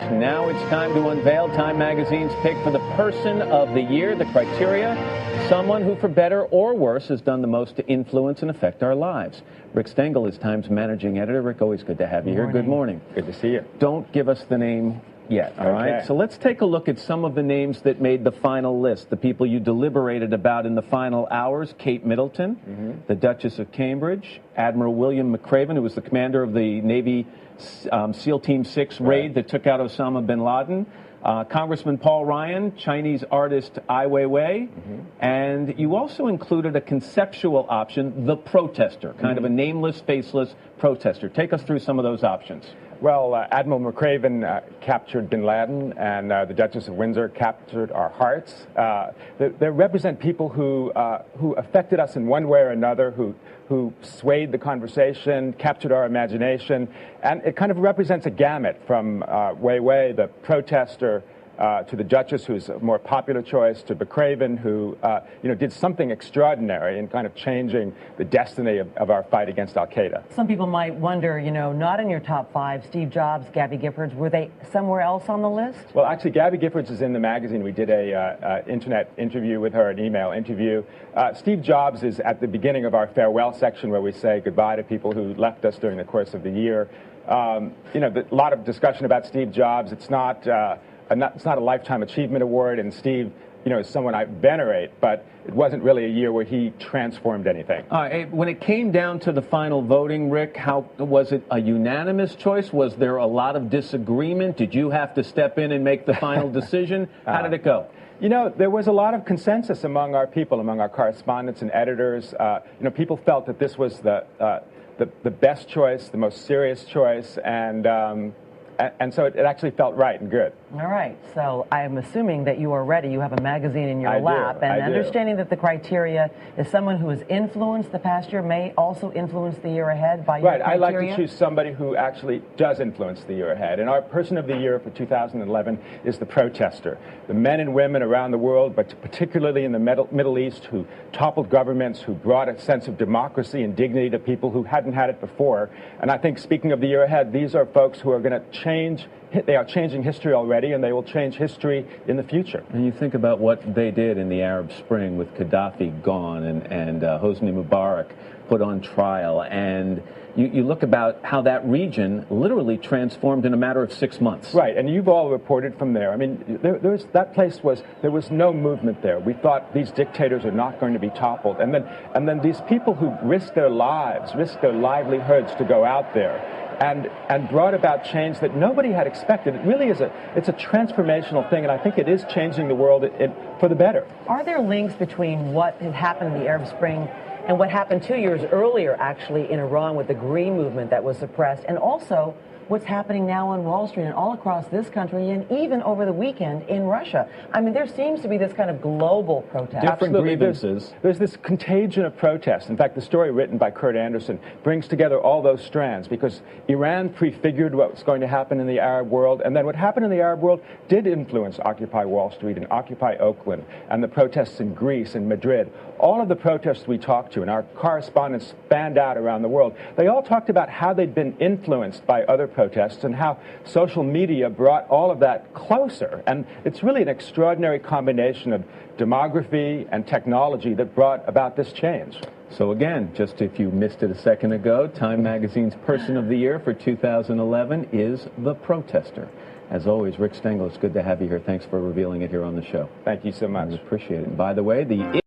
Now it's time to unveil Time Magazine's pick for the Person of the Year. The criteria, someone who for better or worse has done the most to influence and affect our lives. Rick Stengel is Time's managing editor. Rick, always good to have you here. Good morning. Good to see you. Don't give us the name yet, all right? So let's take a look at some of the names that made the final list, the people you deliberated about in the final hours. Kate Middleton, the Duchess of Cambridge, Admiral William McRaven, who was the commander of the Navy SEAL Team 6 raid that took out Osama bin Laden, Congressman Paul Ryan, Chinese artist Ai Weiwei, and you also included a conceptual option, the protester, kind of a nameless, faceless protester. Take us through some of those options. Well, Admiral McRaven captured bin Laden, and the Duchess of Windsor captured our hearts. They represent people who affected us in one way or another, who swayed the conversation, captured our imagination, and it kind of represents a gamut from Weiwei, the protester, to the Duchess, who's a more popular choice, to McRaven, who did something extraordinary in kind of changing the destiny of our fight against Al-Qaeda. Some people might wonder, not in your top five, Steve Jobs, Gabby Giffords, were they somewhere else on the list? Well, actually, Gabby Giffords is in the magazine. We did a internet interview with her, an email interview. Steve Jobs is at the beginning of our farewell section, where we say goodbye to people who left us during the course of the year. A lot of discussion about Steve Jobs. It's not a Lifetime Achievement Award, and Steve, is someone I venerate, but it wasn't really a year where he transformed anything. When it came down to the final voting, Rick, how was it a unanimous choice? Was there a lot of disagreement? Did you have to step in and make the final decision? How did it go? There was a lot of consensus among our people, among our correspondents and editors. People felt that this was the best choice, the most serious choice, and so it actually felt right and good. All right. So I am assuming that you are ready. You have a magazine in your lap. And understanding that the criteria is someone who has influenced the past year may also influence the year ahead by your criteria. Right. I like to choose somebody who actually does influence the year ahead. And our Person of the Year for 2011 is the protester. The men and women around the world, but particularly in the Middle East, who toppled governments, who brought a sense of democracy and dignity to people who hadn't had it before. And I think, speaking of the year ahead, these are folks who are going to they are changing history already, and they will change history in the future. And you think about what they did in the Arab Spring with Gaddafi gone and Hosni Mubarak put on trial, and you look about how that region literally transformed in a matter of 6 months. Right, and you've all reported from there. I mean, there was no movement there. We thought these dictators are not going to be toppled, and then these people who risked their lives, risked their livelihoods to go out there and brought about change that nobody had expected. It really is it's a transformational thing, and I think it is changing the world for the better. Are there links between what had happened in the Arab Spring and what happened 2 years earlier, actually, in Iran with the Green Movement that was suppressed, and also what's happening now on Wall Street and all across this country, and even over the weekend in Russia? I mean, there seems to be this kind of global protest. Different grievances. There's this contagion of protest. In fact, the story written by Kurt Anderson brings together all those strands, because Iran prefigured what was going to happen in the Arab world, and then what happened in the Arab world did influence Occupy Wall Street and Occupy Oakland and the protests in Greece and Madrid. All of the protests we talked to, and our correspondents fanned out around the world, they all talked about how they'd been influenced by other protests and how social media brought all of that closer. And it's really an extraordinary combination of demography and technology that brought about this change. So again, just if you missed it a second ago, Time Magazine's Person of the Year for 2011 is the protester. As always, Rick Stengel, it's good to have you here. Thanks for revealing it here on the show. Thank you so much. I appreciate it. And by the way, the